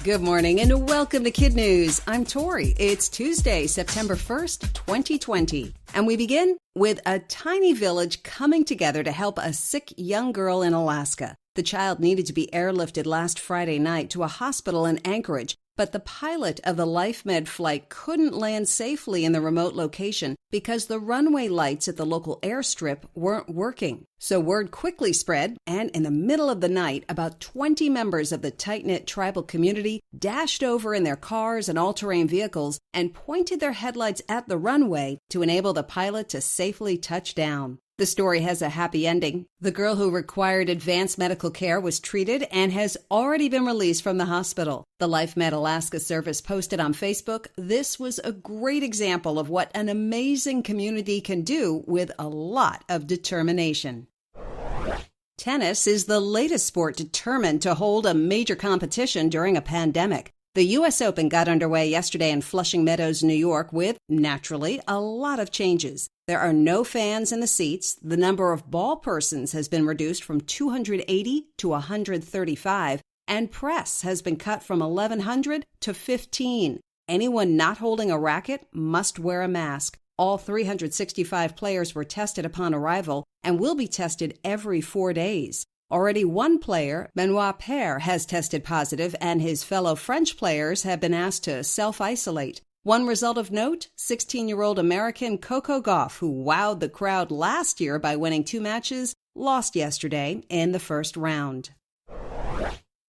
Good morning and welcome to KidNuz. I'm Tori. It's Tuesday, September 1st, 2020. And we begin with a tiny village coming together to help a sick young girl in Alaska. The child needed to be airlifted last Friday night to a hospital in Anchorage, but the pilot of the LifeMed flight couldn't land safely in the remote location because the runway lights at the local airstrip weren't working. So word quickly spread, and in the middle of the night, about 20 members of the tight-knit tribal community dashed over in their cars and all-terrain vehicles and pointed their headlights at the runway to enable the pilot to safely touch down. The story has a happy ending. The girl who required advanced medical care was treated and has already been released from the hospital. The LifeMed Alaska service posted on Facebook, "This was a great example of what an amazing community can do with a lot of determination." Tennis is the latest sport determined to hold a major competition during a pandemic. The U.S. Open got underway yesterday in Flushing Meadows, New York, with, naturally, a lot of changes. There are no fans in the seats. The number of ball persons has been reduced from 280 to 135, and press has been cut from 1,100 to 15. Anyone not holding a racket must wear a mask. All 365 players were tested upon arrival and will be tested every 4 days. Already one player, Benoit Paire, has tested positive, and his fellow French players have been asked to self-isolate. One result of note, 16-year-old American Coco Gauff, who wowed the crowd last year by winning 2 matches, lost yesterday in the first round.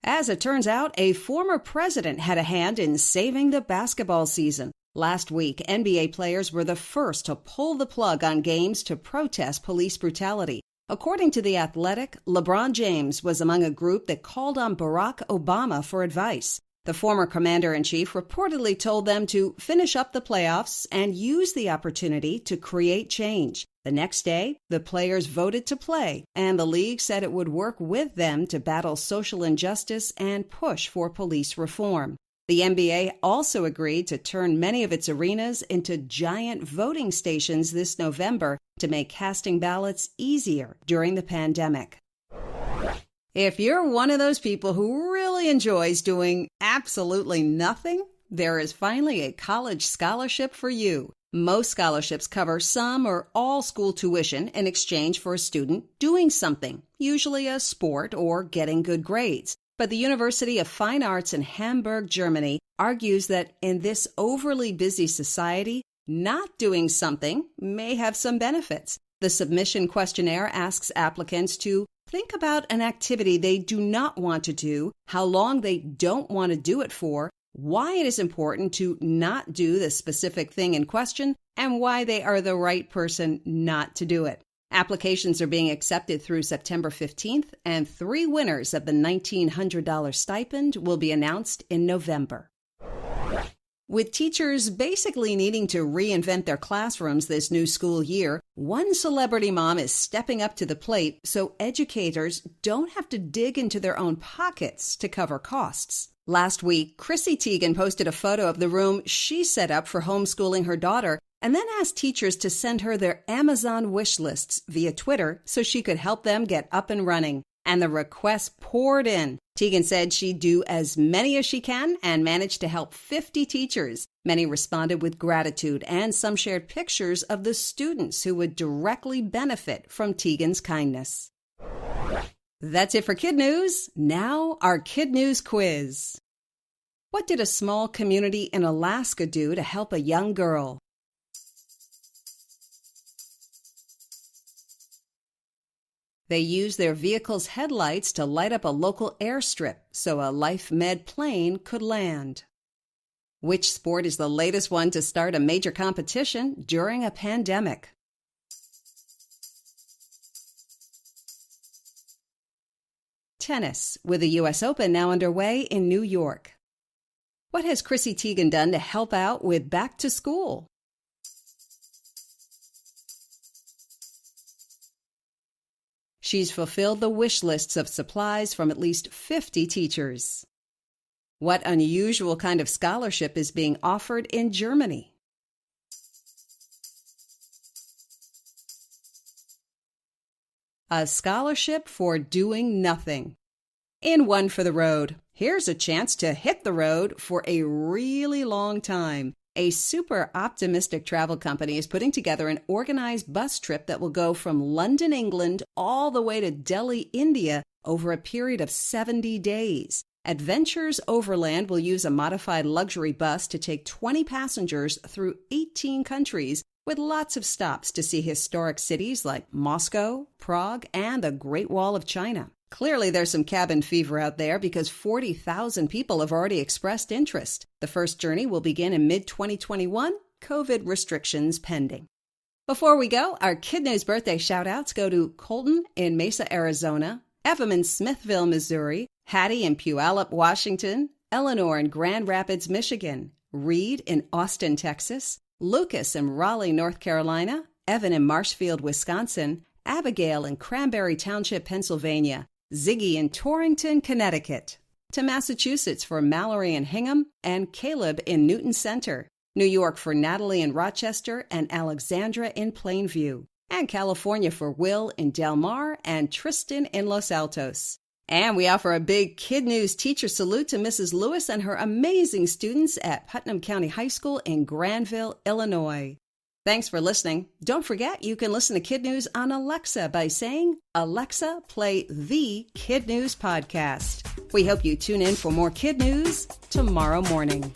As it turns out, a former president had a hand in saving the basketball season. Last week, NBA players were the first to pull the plug on games to protest police brutality. According to The Athletic, LeBron James was among a group that called on Barack Obama for advice. The former commander-in-chief reportedly told them to finish up the playoffs and use the opportunity to create change. The next day, the players voted to play, and the league said it would work with them to battle social injustice and push for police reform. The NBA also agreed to turn many of its arenas into giant voting stations this November to make casting ballots easier during the pandemic. If you're one of those people who really enjoys doing absolutely nothing, there is finally a college scholarship for you. Most scholarships cover some or all school tuition in exchange for a student doing something, usually a sport or getting good grades. But the University of Fine Arts in Hamburg, Germany, argues that in this overly busy society, not doing something may have some benefits. The submission questionnaire asks applicants to think about an activity they do not want to do, how long they don't want to do it for, why it is important to not do the specific thing in question, and why they are the right person not to do it. Applications are being accepted through September 15th, and 3 winners of the $1,900 stipend will be announced in November. With teachers basically needing to reinvent their classrooms this new school year, one celebrity mom is stepping up to the plate so educators don't have to dig into their own pockets to cover costs. Last week, Chrissy Teigen posted a photo of the room she set up for homeschooling her daughter and then asked teachers to send her their Amazon wish lists via Twitter so she could help them get up and running. And the requests poured in. Teigen said she'd do as many as she can and managed to help 50 teachers. Many responded with gratitude, and some shared pictures of the students who would directly benefit from Teigen's kindness. That's it for KidNuz. Now, our KidNuz quiz. What did a small community in Alaska do to help a young girl? They used their vehicle's headlights to light up a local airstrip so a LifeMed plane could land. Which sport is the latest one to start a major competition during a pandemic? Tennis, with the U.S. Open now underway in New York. What has Chrissy Teigen done to help out with back to school? She's fulfilled the wish lists of supplies from at least 50 teachers. What unusual kind of scholarship is being offered in Germany? A scholarship for doing nothing. In one for the road. Here's a chance to hit the road for a really long time. A super optimistic travel company is putting together an organized bus trip that will go from London, England, all the way to Delhi, India, over a period of 70 days. Adventures Overland will use a modified luxury bus to take 20 passengers through 18 countries, with lots of stops to see historic cities like Moscow, Prague, and the Great Wall of China. Clearly, there's some cabin fever out there because 40,000 people have already expressed interest. The first journey will begin in mid-2021, COVID restrictions pending. Before we go, our KidNuz birthday shout-outs go to Colton in Mesa, Arizona, Evan in Smithville, Missouri, Hattie in Puyallup, Washington, Eleanor in Grand Rapids, Michigan, Reed in Austin, Texas, Lucas in Raleigh, North Carolina, Evan in Marshfield, Wisconsin, Abigail in Cranberry Township, Pennsylvania, Ziggy in Torrington, Connecticut. To Massachusetts for Mallory in Hingham and Caleb in Newton Center. New York for Natalie in Rochester and Alexandra in Plainview. And California for Will in Del Mar and Tristan in Los Altos. And we offer a big KidNuz teacher salute to Mrs. Lewis and her amazing students at Putnam County High School in Granville, Illinois. Thanks for listening. Don't forget, you can listen to KidNuz on Alexa by saying, "Alexa, play the KidNuz podcast." We hope you tune in for more KidNuz tomorrow morning.